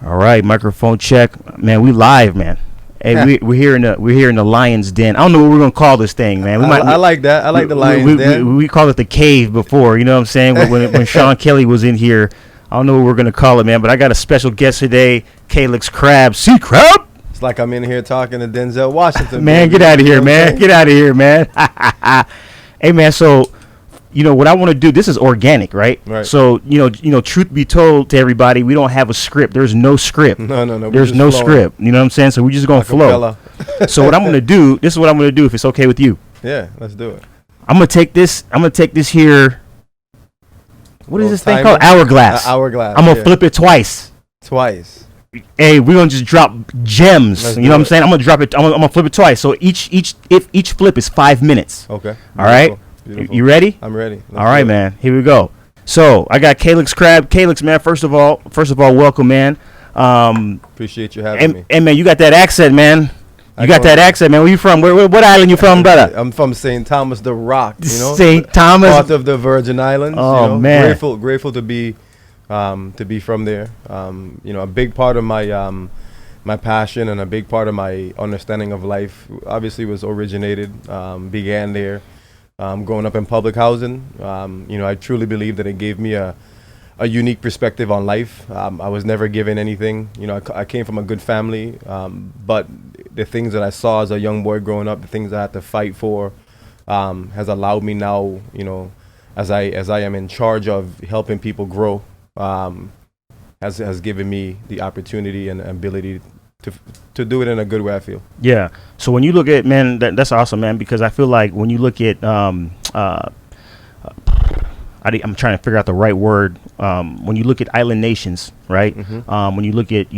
All right, microphone check, man. We live, man. Hey, we're here in the Lion's Den. I don't know what we're gonna call this thing, man. I like that. I like the Lion's Den. We called it the cave before. You know what I'm saying? When Sean Kelly was in here, I don't know what we're gonna call it, man. But I got a special guest today, Callix Crabbe. See, Crabbe. It's like I'm in here talking to Denzel Washington. Man, get out of here, man. Get out of here, man. Hey, man. So, what I want to do, this is organic, right? Right. So, truth be told to everybody, we don't have a script. There's no script. No. There's no script. You know what I'm saying? So we're just going to flow. So what I'm going to do, this is what I'm going to do if it's okay with you. Yeah, let's do it. I'm going to take this here. What is this thing called? Hourglass. Hourglass. I'm going to flip it twice. Hey, we're going to just drop gems. You know what I'm saying? I'm going to drop it. I'm going to flip it twice. So each flip is 5 minutes. Okay. All right. Beautiful. You ready? I'm ready. All right, man. Here we go. So I got Callix Crabbe. Callix, man. First of all, welcome, man. Appreciate you having me. And man, you got that accent, man. You got that accent, man. Where you from? What island you from, brother? I'm from St. Thomas, the Rock. St. Thomas, part of the Virgin Islands. Oh man, grateful to be from there. A big part of my my passion and a big part of my understanding of life obviously was began there. Growing up in public housing, I truly believe that it gave me a unique perspective on life. I was never given anything. I came from a good family, but the things that I saw as a young boy growing up, the things I had to fight for, has allowed me now, as I am in charge of helping people grow, has given me the opportunity and ability to do it in a good way, I feel. Yeah. So when you look at, man, that's awesome, man, because I feel like when you look at, I'm trying to figure out the right word. When you look at island nations, right? Mm-hmm. When you look at,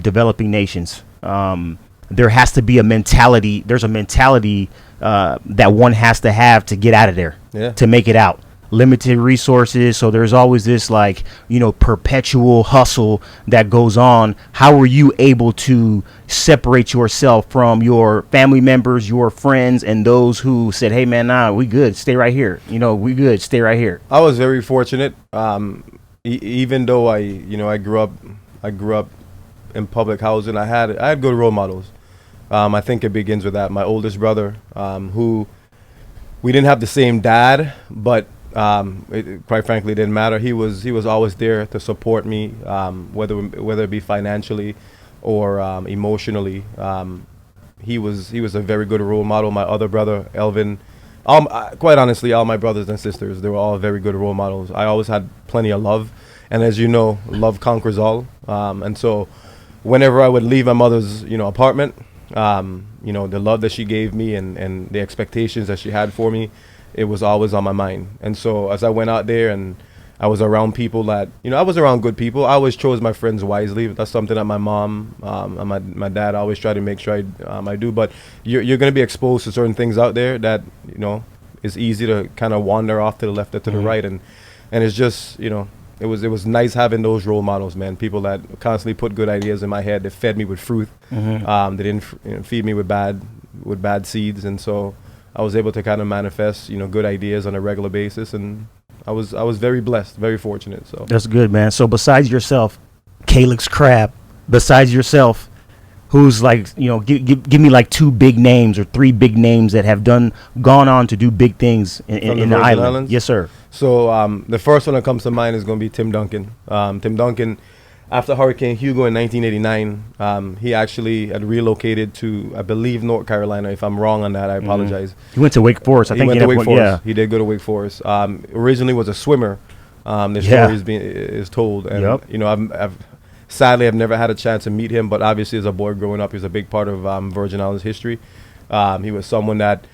developing nations, there has to be a mentality. There's a mentality that one has to have to get out of there, to make it out. Limited resources, so there's always this perpetual hustle that goes on. How were you able to separate yourself from your family members, your friends, and those who said, hey man, nah, we good, stay right here, we good, stay right here? I was very fortunate. Even though I grew up in public housing, I had good role models. I think it begins with that. My oldest brother, who we didn't have the same dad, but it quite frankly didn't matter. He was always there to support me, whether it be financially or emotionally. He was a very good role model. My other brother, Elvin, quite honestly, all my brothers and sisters, they were all very good role models. I always had plenty of love, and as you know, love conquers all. And so, whenever I would leave my mother's apartment, the love that she gave me and the expectations that she had for me, it was always on my mind. And so as I went out there and I was around people that, I was around good people. I always chose my friends wisely. That's something that my mom and my dad always try to make sure I do. But you're going to be exposed to certain things out there that, is easy to kind of wander off to the left or to the right. And it's just, it was nice having those role models, man. People that constantly put good ideas in my head. They fed me with fruit. They didn't feed me with bad seeds. And so I was able to kind of manifest, good ideas on a regular basis, and I was very blessed, very fortunate. So that's good, man. So besides yourself, Callix Crabbe, who's give me like 2 big names or 3 big names that have gone on to do big things in the island. Yes, sir. So the first one that comes to mind is going to be Tim Duncan. Tim Duncan, after Hurricane Hugo in 1989, he actually had relocated to, I believe, North Carolina. If I'm wrong on that, I apologize. He went to Wake Forest. I think he went to Wake Forest. Yeah. He did go to Wake Forest. Originally was a swimmer. The story is told. And, I've never had a chance to meet him, but obviously as a boy growing up, he was a big part of Virgin Islands history. He was someone that,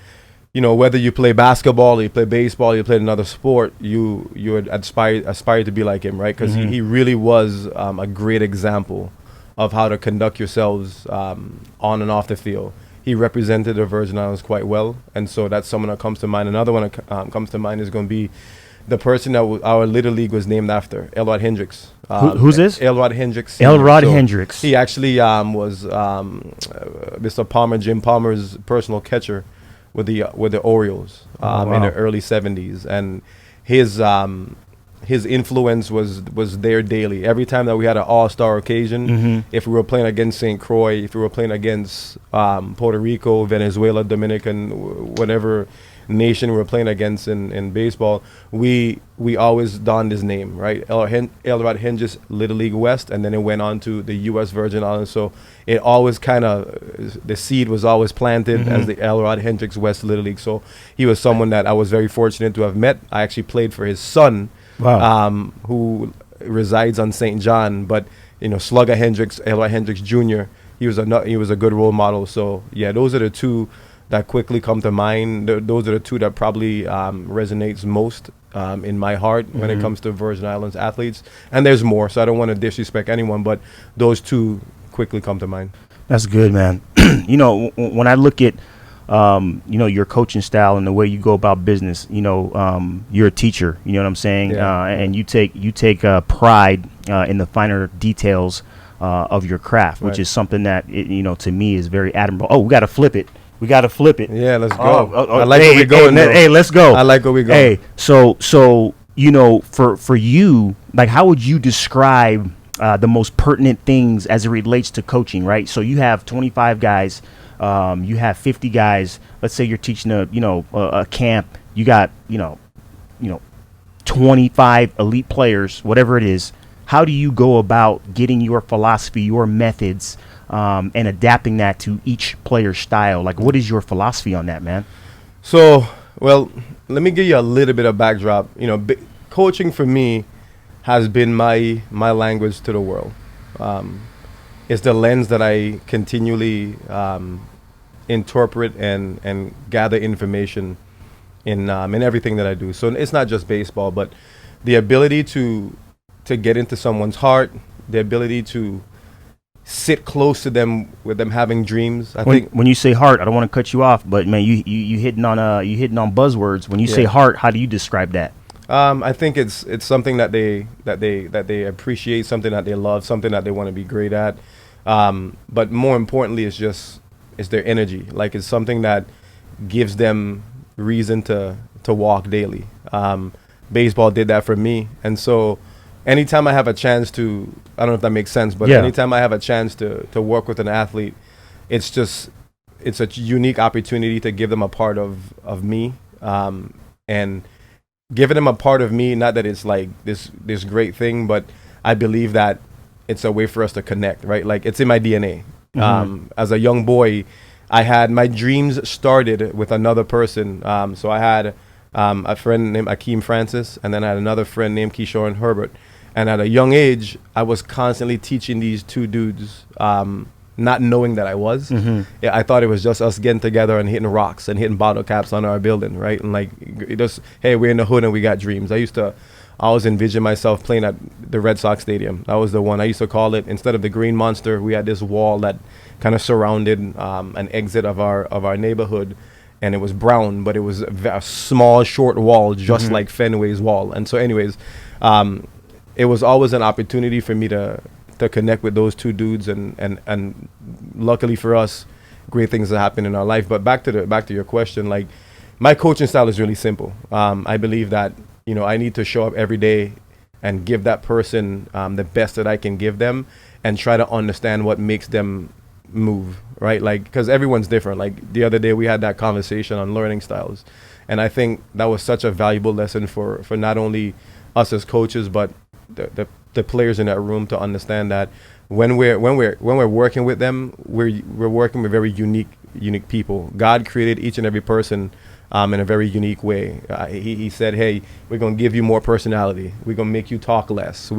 whether you play basketball or you play baseball, you played another sport, you would aspire to be like him, right? Because he really was a great example of how to conduct yourselves on and off the field. He represented the Virgin Islands quite well, and so that's someone that comes to mind. Another one that comes to mind is going to be the person that our Little League was named after, Elrod Hendricks. Who's this? Elrod Hendricks. Elrod Hendricks. He actually was Mr. Jim Palmer's personal catcher with the Orioles in the early 70s, and his his influence was there daily. Every time that we had an all-star occasion, if we were playing against St. Croix, if we were playing against Puerto Rico, Venezuela, Dominican, whatever nation we were playing against in baseball, we always donned his name, right? Elrod Hendricks Little League West, and then it went on to the U.S. Virgin Islands. So it always kind of, the seed was always planted as the Elrod Hendricks West Little League. So he was someone that I was very fortunate to have met. I actually played for his son, who resides on St. John, but Slugger Hendricks, Elrod Hendricks Jr., he was a good role model. So yeah, those are the two that quickly come to mind. Those are the two that probably resonates most in my heart when it comes to Virgin Islands athletes. And there's more, so I don't want to disrespect anyone, but those two quickly come to mind. That's good, man. When I look at your coaching style and the way you go about business, you're a teacher, you know what I'm saying? Yeah. And you take pride in the finer details of your craft, which is something that, to me is very admirable. Oh, we got to flip it. Yeah, let's go. I like where we're going. Hey, let's go. I like where we're going. Hey, so for you, like, how would you describe the most pertinent things as it relates to coaching, right? So you have 25 guys, you have 50 guys. Let's say you're teaching a camp. You got 25 elite players, whatever it is. How do you go about getting your philosophy, your methods, and adapting that to each player's style? Like, what is your philosophy on that, man? So, well, let me give you a little bit of backdrop. Coaching for me has been my language to the world. It's the lens that I continually interpret and gather information in everything that I do. So it's not just baseball, but the ability to get into someone's heart, the ability to sit close to them with them having dreams. I think when you say heart, I don't want to cut you off, but man, you hitting on buzzwords. When you say heart, how do you describe that? I think it's something that they appreciate, something that they love, something that they want to be great at. But more importantly, it's their energy. Like, it's something that gives them reason to walk daily. Baseball did that for me, and so anytime I have a chance to, I don't know if that makes sense, but anytime I have a chance to work with an athlete, it's a unique opportunity to give them a part of me, and giving them a part of me, not that it's like this great thing, but I believe that it's a way for us to connect, right? Like, it's in my DNA. As a young boy, I had my dreams started with another person. So I had a friend named Akeem Francis, and then I had another friend named Keyshawn Herbert. And at a young age, I was constantly teaching these two dudes, not knowing that I was. Yeah, I thought it was just us getting together and hitting rocks and hitting bottle caps on our building, right? And like, hey, we're in the hood and we got dreams. I always envision myself playing at the Red Sox Stadium. That was the one I used to call it. Instead of the Green Monster, we had this wall that kind of surrounded an exit of our neighborhood, and it was brown, but it was a small, short wall, just like Fenway's wall. And so, anyways, it was always an opportunity for me to connect with those two dudes, and luckily for us, great things that happen in our life. But back to your question, like, my coaching style is really simple. I believe that I need to show up every day and give that person the best that I can give them, and try to understand what makes them move, right? Like, because everyone's different. Like, the other day we had that conversation on learning styles, and I think that was such a valuable lesson for not only us as coaches, but the players in that room, to understand that when we're working with them, we're working with very unique people. God created each and every person in a very unique way. He said, hey, we're going to give you more personality. We're going to make you talk less.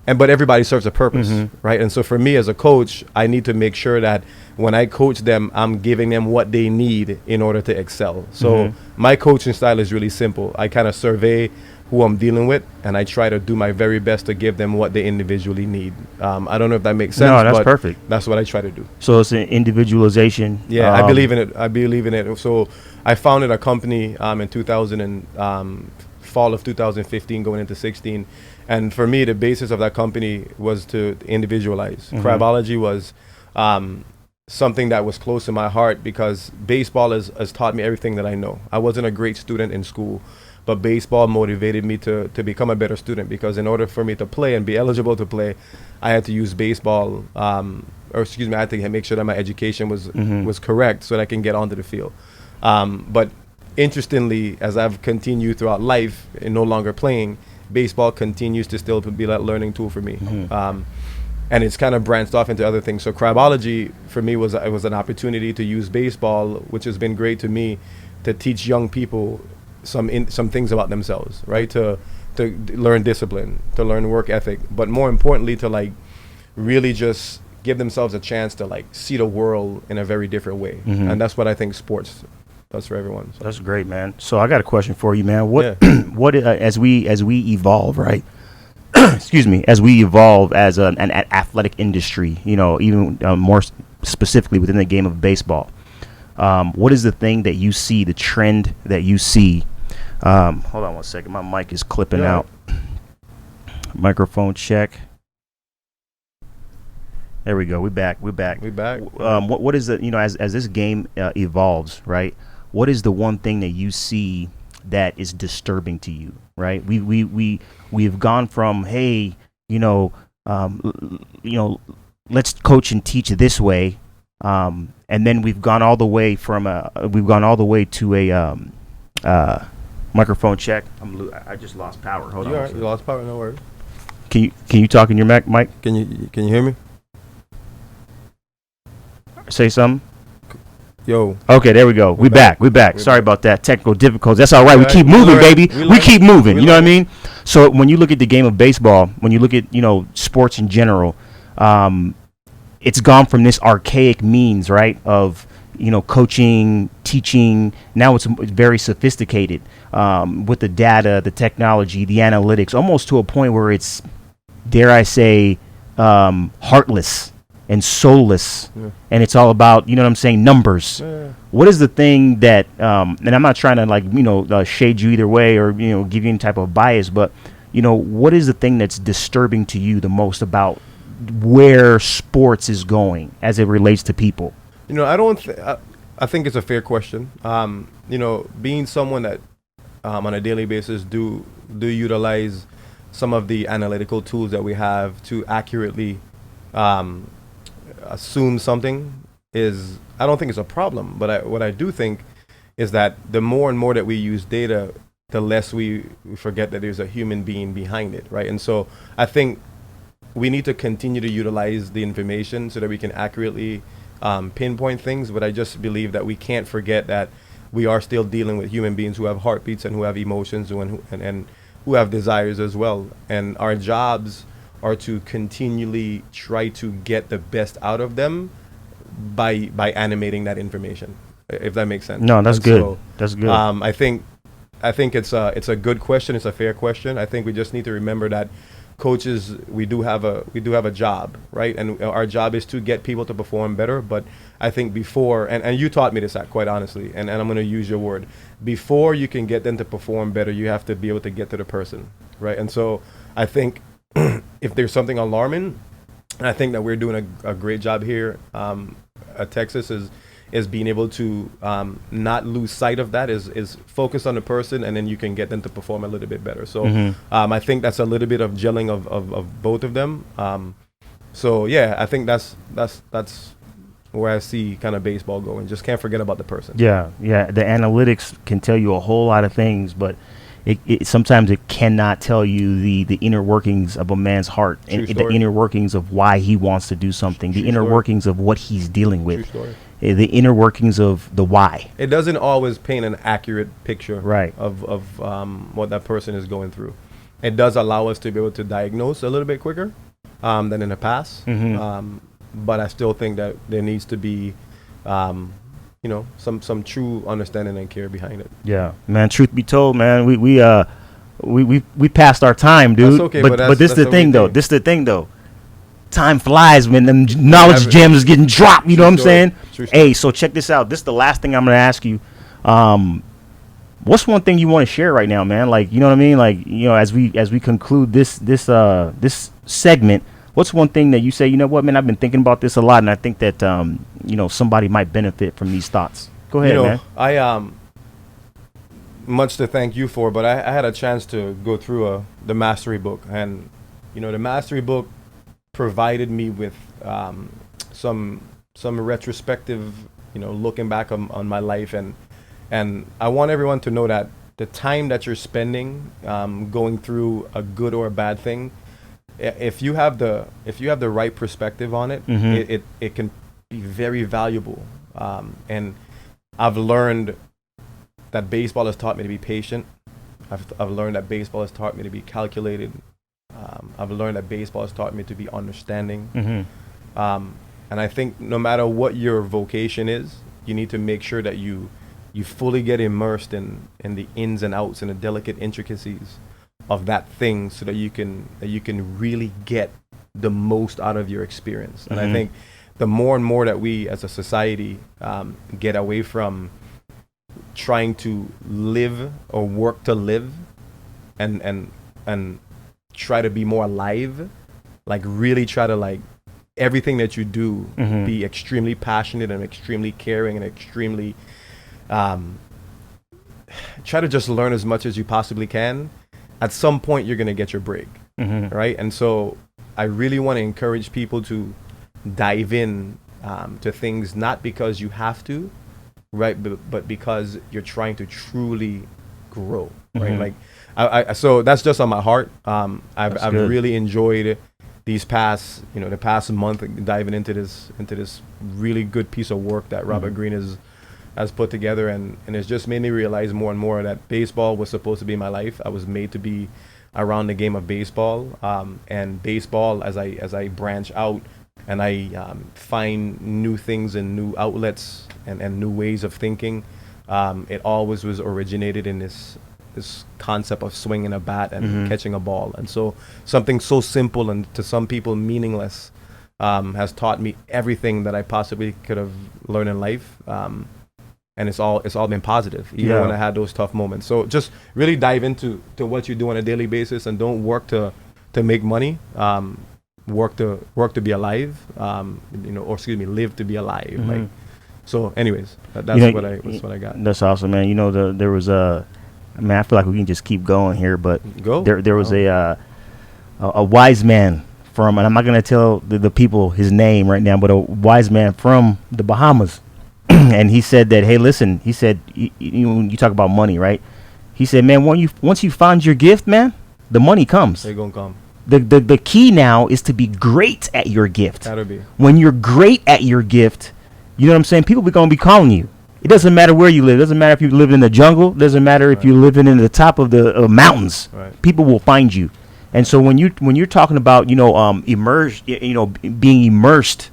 But everybody serves a purpose, right? And so for me as a coach, I need to make sure that when I coach them, I'm giving them what they need in order to excel. So my coaching style is really simple. I kind of survey who I'm dealing with, and I try to do my very best to give them what they individually need. I don't know if that makes sense. No, that's perfect. That's what I try to do. So it's an individualization. Yeah, I believe in it. So I founded a company in 2000 and fall of 2015 going into 16. And for me, the basis of that company was to individualize. Crabbeology was something that was close to my heart, because baseball has taught me everything that I know. I wasn't a great student in school, but baseball motivated me to become a better student, because in order for me to play and be eligible to play, I had to use baseball, I had to make sure that my education was correct so that I can get onto the field. But interestingly, as I've continued throughout life and no longer playing, baseball continues to still be that learning tool for me. And it's kind of branched off into other things. So Crabbeology for me was an opportunity to use baseball, which has been great to me, to teach young people some things about themselves, right? To learn discipline, to learn work ethic, but more importantly, to like really just give themselves a chance to like see the world in a very different way. And that's what I think sports does for everyone. So. That's great, man. So I got a question for you, man. What as we evolve, right? Excuse me, as we evolve as an athletic industry, you know, even more specifically within the game of baseball, what is the thing that you see, the trend that you see? Hold on one second. My mic is clipping out. Microphone check. There we go. We're back. What is the, you know, as this game evolves, right? What is the one thing that you see that is disturbing to you, right? We've gone from, hey, let's coach and teach this way, and then we've gone all the way to a microphone check. I just lost power. Hold on. You lost power. No worries. Can you talk in your mic? Can you hear me? Say something. Yo. Okay, there we go. We back. Sorry about that. Technical difficulties. That's all right. We keep moving, baby. We keep moving. You know what I mean? So when you look at the game of baseball, when you look at, sports in general, it's gone from this archaic means, right, of, coaching, teaching. Now it's very sophisticated with the data, the technology, the analytics, almost to a point where it's, dare I say, heartless and soulless, and it's all about, numbers. What is the thing that, and I'm not trying to shade you either way or, give you any type of bias, but, what is the thing that's disturbing to you the most about where sports is going as it relates to people? I think it's a fair question. Being someone that on a daily basis do utilize some of the analytical tools that we have to accurately assume something I don't think it's a problem, but what I do think is that the more and more that we use data, the less we forget that there's a human being behind it, right? And so I think we need to continue to utilize the information so that we can accurately pinpoint things, but I just believe that we can't forget that we are still dealing with human beings who have heartbeats and who have emotions and who have desires as well. And our jobs are to continually try to get the best out of them by animating that information, if that makes sense. No, that's good. So, that's good. I think it's a good question. It's a fair question. I think we just need to remember that coaches, we do have a job, right? And our job is to get people to perform better. But I think before, and you taught me this, quite honestly, and I'm going to use your word, before you can get them to perform better, you have to be able to get to the person, right? And so I think if there's something alarming, and I think that we're doing a great job here at Texas, is being able to not lose sight of that, is focus on the person, and then you can get them to perform a little bit better. So I think that's a little bit of gelling of both of them. So yeah, I think that's where I see kind of baseball going. Just can't forget about the person. Yeah. The analytics can tell you a whole lot of things, but it sometimes it cannot tell you the inner workings of a man's heart, and the inner workings of why he wants to do something, the inner workings of what he's dealing with, the inner workings of the why. It doesn't always paint an accurate picture, right, of what that person is going through. It does allow us to be able to diagnose a little bit quicker than in the past, but I still think that there needs to be some true understanding and care behind it. Yeah, man. Truth be told, man, we passed our time, dude. That's okay, but this is the thing, though. This is the thing, though. Time flies when them knowledge gems is getting dropped. You know what I'm saying? Hey, so check this out. This is the last thing I'm gonna ask you. What's one thing you want to share right now, man? Like, you know what I mean? Like, as we conclude this segment. What's one thing that you say, you know what, man, I've been thinking about this a lot, and I think that, somebody might benefit from these thoughts? Go ahead, man. much to thank you for, but I had a chance to go through the mastery book, and the mastery book provided me with some retrospective, looking back on my life, and I want everyone to know that the time that you're spending going through a good or a bad thing, if you have the right perspective on it, it can be very valuable. And I've learned that baseball has taught me to be patient. I've learned that baseball has taught me to be calculated. I've learned that baseball has taught me to be understanding. And I think no matter what your vocation is, you need to make sure that you fully get immersed in the ins and outs and the delicate intricacies of that thing, so that you can really get the most out of your experience. And I think the more and more that we as a society get away from trying to live or work to live and try to be more alive, like really try to like everything that you do be extremely passionate and extremely caring and extremely try to just learn as much as you possibly can. At some point you're going to get your break, right? And so I really want to encourage people to dive in to things, not because you have to, right, but because you're trying to truly grow, right? Like I so that's just on my heart. I've really enjoyed these past, the past month diving into this really good piece of work that Robert Greene has put together, and it's just made me realize more and more that baseball was supposed to be my life. I was made to be around the game of baseball, and baseball, as I branch out and I find new things and new outlets and new ways of thinking, it always was originated in this concept of swinging a bat and catching a ball. And so something so simple and to some people meaningless has taught me everything that I possibly could have learned in life. And it's all been positive, even when I had those tough moments. So just really dive into what you do on a daily basis, and don't work to make money. Work to be alive. Or excuse me, live to be alive. Like, so anyways, that's what I got. That's awesome, man. There was I feel like we can just keep going here, but there was a wise man from, and I'm not gonna tell the people his name right now, but a wise man from the Bahamas. And he said that, hey, listen, he said, you talk about money, right? He said, man, once you find your gift, man, the money comes. They're going to come. The key now is to be great at your gift. That'll be. When you're great at your gift, you know what I'm saying? People are going to be calling you. It doesn't matter where you live. It doesn't matter if you live in the jungle. It doesn't matter if you're living in the top of the mountains. Right. People will find you. And so when you're talking about, immersed, being immersed,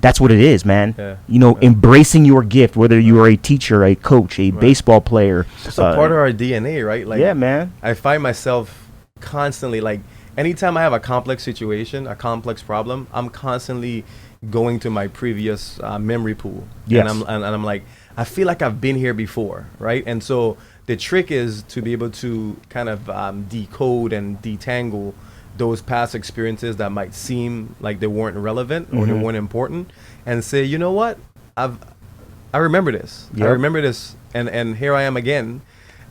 that's what it is, man. Yeah. Embracing your gift, whether you are a teacher, a coach, a baseball player. It's a part of our DNA, right? Like, yeah, man. I find myself constantly, like, anytime I have a complex situation, a complex problem, I'm constantly going to my previous memory pool. Yes. And I'm like, I feel like I've been here before, right? And so the trick is to be able to kind of decode and detangle those past experiences that might seem like they weren't relevant or they weren't important, and say, you know what, I remember this. Yep. I remember this, and here I am again,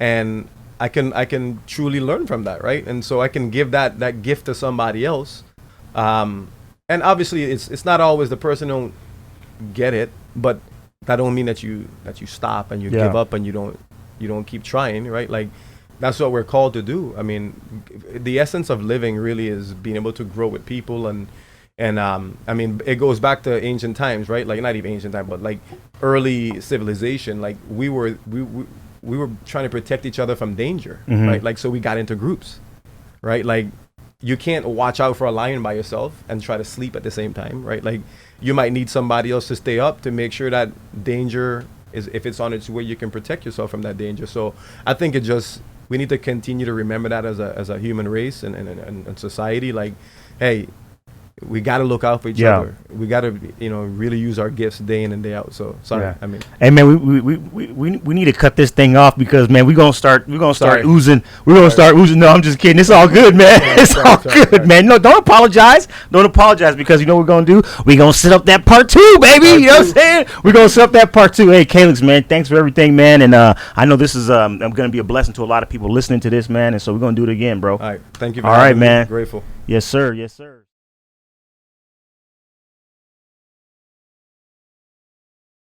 and I can truly learn from that, right? And so I can give that gift to somebody else. And obviously it's not always the person don't get it, but that don't mean that you stop and you give up and you don't keep trying, right? Like, that's what we're called to do. I mean, the essence of living really is being able to grow with people, and I mean, it goes back to ancient times, right? Like, not even ancient time, but like early civilization. Like, we were trying to protect each other from danger, right? Like, so we got into groups, right? Like, you can't watch out for a lion by yourself and try to sleep at the same time, right? Like, you might need somebody else to stay up to make sure that danger is, if it's on its way, you can protect yourself from that danger. So I think we need to continue to remember that as a human race and society. Like, hey, we got to look out for each other. We got to, really use our gifts day in and day out. So sorry. Yeah. I mean, hey man, we need to cut this thing off because man, we're gonna start oozing. We're gonna start oozing. No, I'm just kidding. It's all good, man. It's all good, man. No, don't apologize. Don't apologize because you know what we're gonna do? We're gonna set up that part 2, baby. You know what I'm saying? We're gonna set up that part 2. Hey, Callix, man, thanks for everything, man. And I know this is gonna be a blessing to a lot of people listening to this, man. And so we're gonna do it again, bro. All right. Thank you. All right, man. Grateful. Yes, sir. Yes, sir.